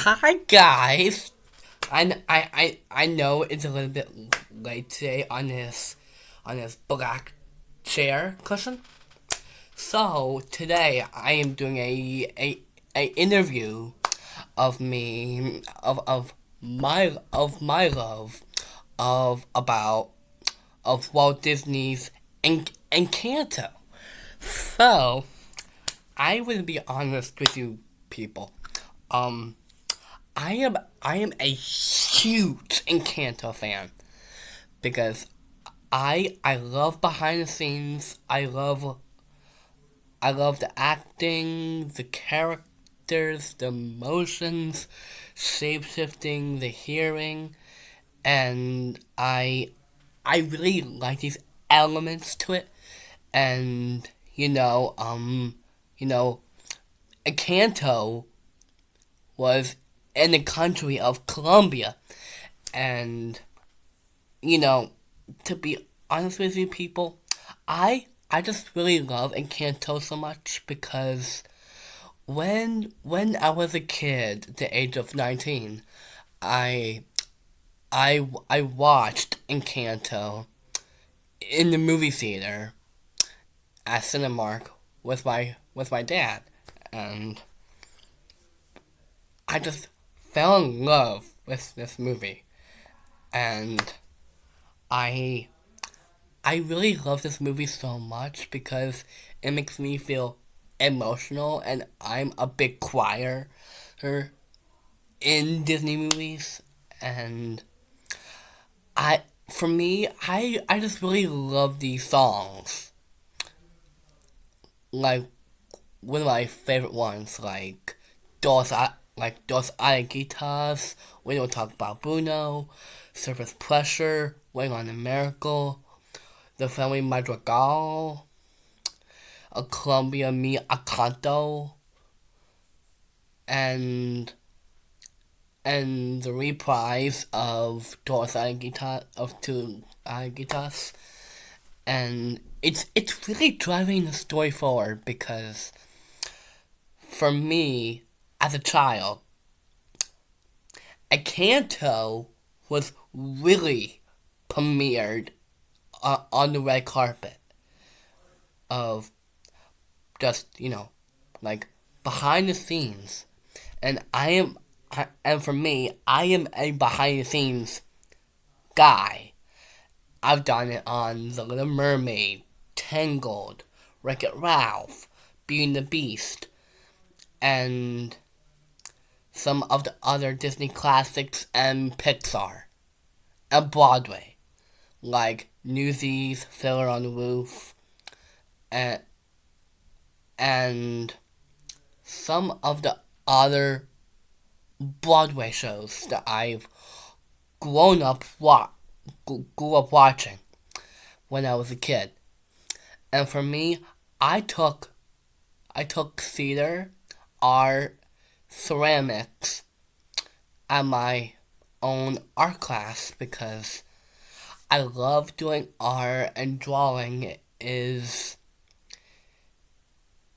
Hi guys. I know it's a little bit late today on this black chair cushion. So today I am doing a interview of me of my love of about of Walt Disney's Encanto. So I will be honest with you people. Um I am a huge Encanto fan because I love behind the scenes. I love the acting, the characters, the emotions, shape shifting, the hearing, and I really like these elements to it. And you know, Encanto was in the country of Colombia. And, you know, to be honest with you people, I just really love Encanto so much because when I was a kid, the age of 19, I I watched Encanto in the movie theater at Cinemark with my dad, and I just fell in love with this movie. And I I really love this movie so much because it makes me feel emotional, and I'm a big crier in Disney movies. And for me, I just really love these songs. Like one of my favorite ones, Dos Arequitas, We Don't Talk About Bruno, Surface Pressure, Waiting on a Miracle, The Family Madrigal, A Colombia Mi Encanto, and the reprise of Two Guitars. And it's really driving the story forward because for me as a child, Encanto was really premiered on the red carpet of just like behind the scenes. And and for me, I am a behind the scenes guy. I've done it on The Little Mermaid, Tangled, Wreck-It Ralph, Beauty and the Beast, and some of the other Disney classics and Pixar and Broadway, like Newsies, Fiddler on the Roof, and and some of the other Broadway shows that I've grown up wa- grew up watching when I was a kid. And for me, I took I took theater, art, ceramics at my own art class because I love doing art, and drawing is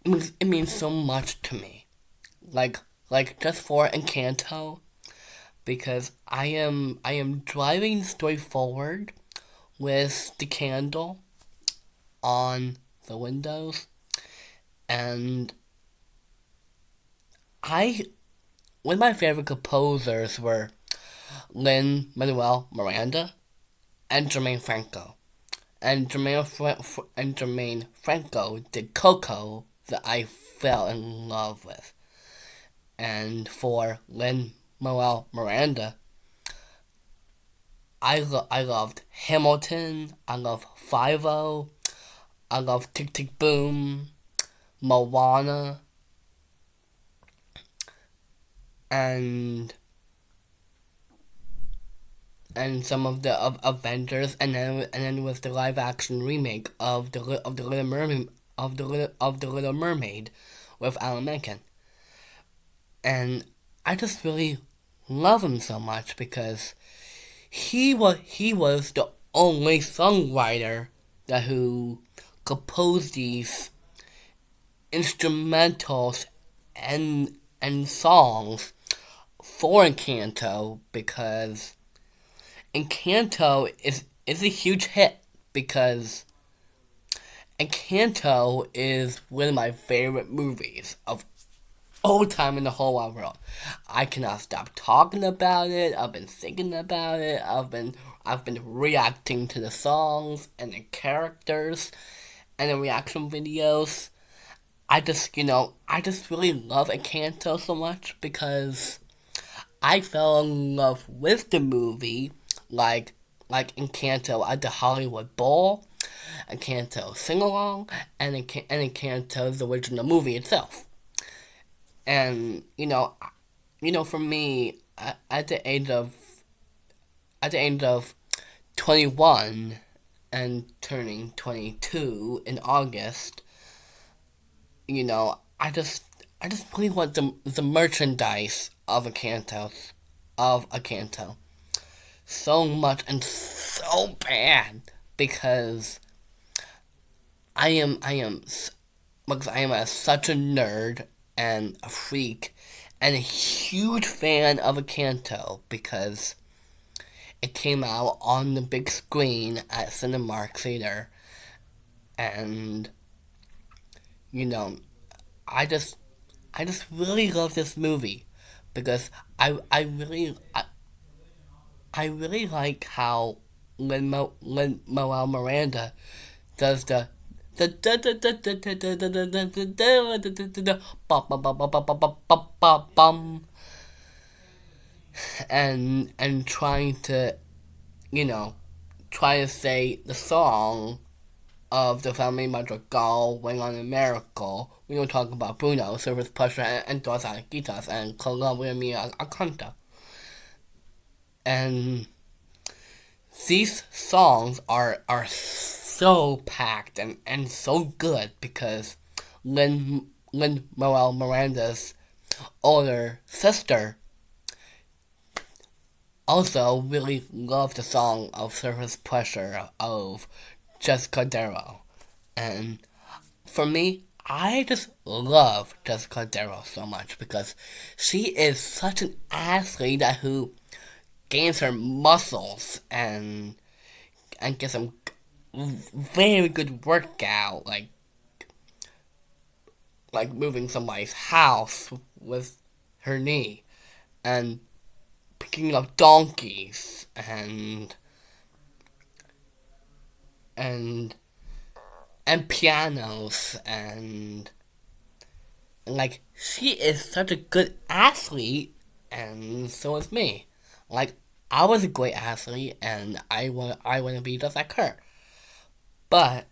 it means so much to me. Like just for Encanto, because I am driving the story forward with the candle on the windows. And I one of my favorite composers were Lin Manuel Miranda and Jermaine Franco. And Jermaine Franco did Coco that I fell in love with. And for Lin Manuel Miranda, I loved Hamilton. I love Five O. I love Tick Tick Boom, Moana, and some of the Avengers, and then with the live action remake of the Little Mermaid of the Little Mermaid with Alan Menken. And I just really love him so much because he was the only songwriter that who composed these instrumentals and songs for Encanto because Encanto is a huge hit because Encanto is one of my favorite movies of all time in the whole wide world. I cannot stop talking about it. I've been thinking about it. I've been reacting to the songs and the characters and the reaction videos. I just really love Encanto so much because I fell in love with the movie, like like Encanto at the Hollywood Bowl, Encanto sing along, and Encanto's original movie itself. And for me, at the age of 21 and turning 22 in August, I just really want the merchandise of a Canto so much and so bad because I am such a nerd and a freak and a huge fan of a Canto because it came out on the big screen at Cinemark Theater, and you know I just I just really love this movie because I really like how Lin Manuel Miranda does the and trying to you know try to say the song of the family Madrigal Wing on a Miracle. We don't talk about Bruno, Service Pressure, and Dos Araquitas, and Colombia Mia Acanta. And these songs are so packed and so good because Lin Manuel Miranda's older sister also really loved the song of Surface Pressure of Jessica Darrow. And for me, I just love Jessica Darrow so much because she is such an athlete who gains her muscles and gets some very good workout, like moving somebody's house with her knee and picking up donkeys and and pianos and like she is such a good athlete, and so is me. Like I was a great athlete and I want to be just like her. But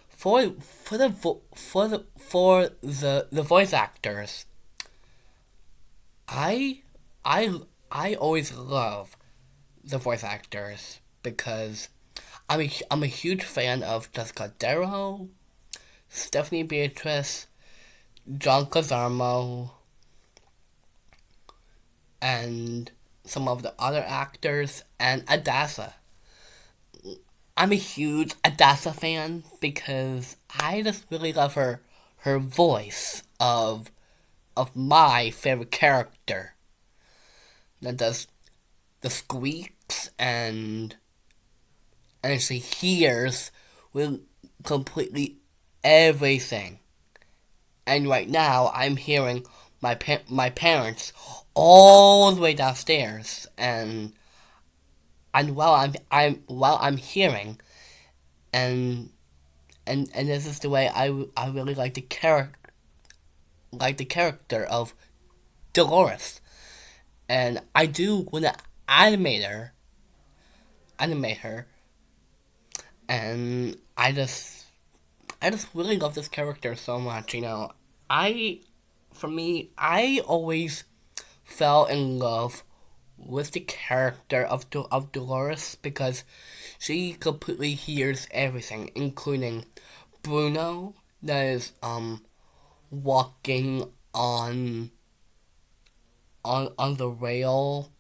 for the voice actors, I I I always love the voice actors because I'm a huge fan of Jessica Darrow, Stephanie Beatrice, John Cazarmo, and some of the other actors, and Adasa. I'm a huge Adasa fan because I just really love her voice of my favorite character that does the squeaks and she hears with completely everything. And right now I'm hearing my parents all the way downstairs, and while I'm hearing, and and this is the way I really like the character of Dolores, and I do want to animate her animate her, and I just really love this character so much. I for me I always fell in love with the character of Dolores because she completely hears everything, including Bruno that is walking on the rail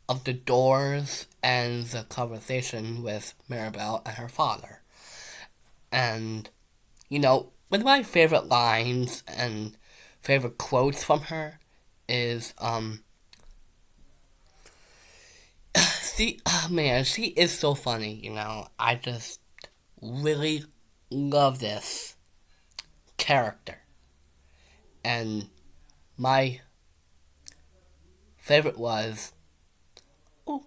of the doors and the conversation with Maribel and her father. And one of my favorite lines and favorite quotes from her is see, oh man, she is so funny. I just really love this character, and my favorite was, oh,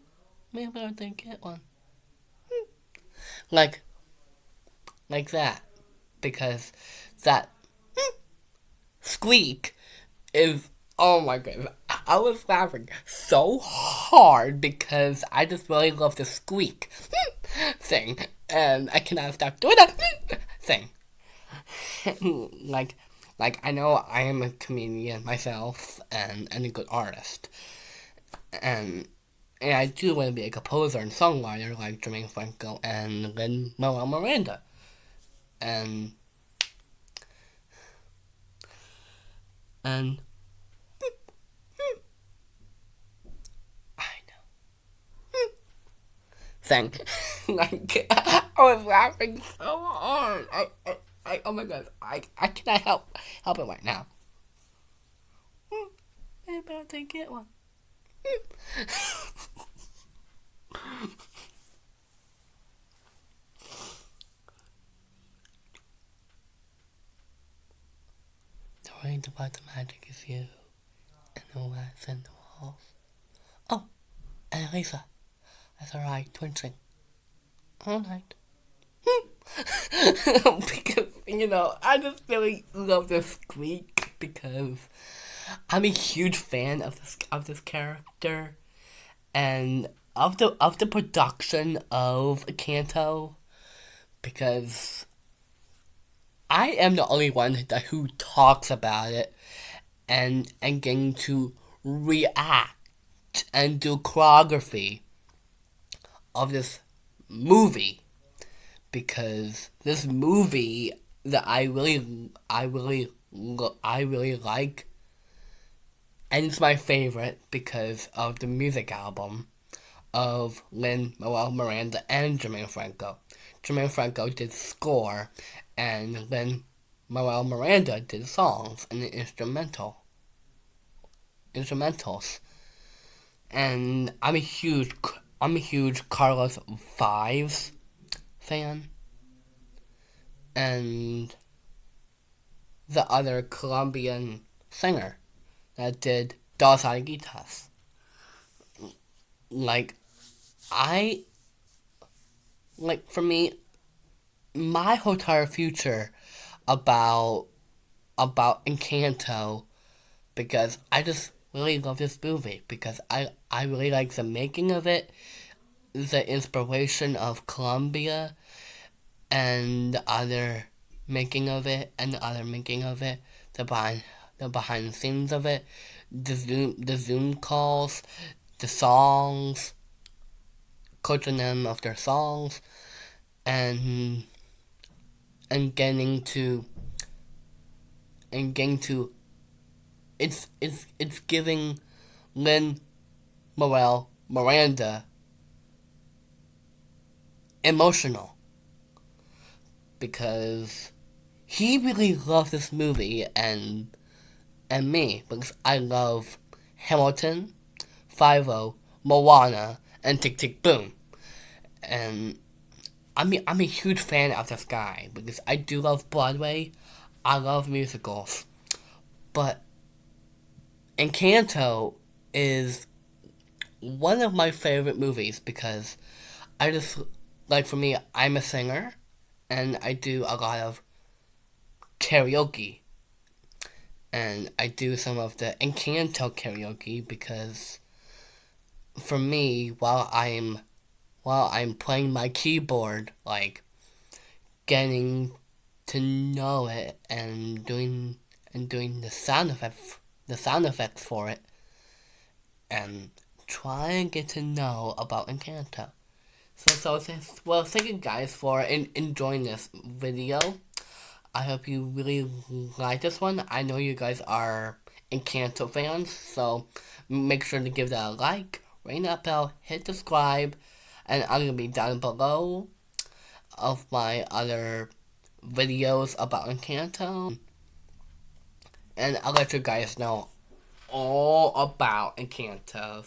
maybe I didn't get one, like that, because that squeak is, oh my goodness. I was laughing so hard because I just really love the squeak thing, and I cannot stop doing that thing. like, I know I am a comedian myself and a good artist, and I do want to be a composer and songwriter like Jermaine Franco and Lin-Manuel Miranda, and and I thing. I was laughing so hard. Oh my god, I cannot help it right now. Maybe I'll take it one. The rain about the magic is you, and the lights in the walls. Oh, and Lisa, that's alright, twinching. Alright. Because, I just really love the squeak because I'm a huge fan of this character and of the production of Encanto, because I am the only one who talks about it and getting to react and do choreography of this movie, because this movie that I really like, and it's my favorite because of the music album of Lin-Manuel Miranda and Jermaine Franco. Jermaine Franco did score, and Lin-Manuel Miranda did songs and the instrumentals. And I'm a huge Carlos Fives fan, and the other Colombian singer that did Dos Aguitas. For me, my whole entire future about Encanto, because I just really love this movie, because I really like the making of it, the inspiration of Colombia, and the other making of it, the behind the scenes of it, the Zoom calls, the songs, coaching them of their songs, and getting to it's giving Lin-Manuel Miranda emotional, because he really loved this movie and me, because I love Hamilton, 5-0, Moana, and Tick Tick Boom. And I'm a huge fan of this guy because I do love Broadway. I love musicals. But Encanto is one of my favorite movies because I just, for me, I'm a singer and I do a lot of karaoke. And I do some of the Encanto karaoke because for me, while I'm playing my keyboard, getting to know it and doing the sound effects for it, and try and get to know about Encanto. Well, thank you guys for enjoying this video. I hope you really like this one. I know you guys are Encanto fans, so make sure to give that a like, ring that bell, hit subscribe, and I'm going to be down below of my other videos about Encanto. And I'll let you guys know all know about Encanto.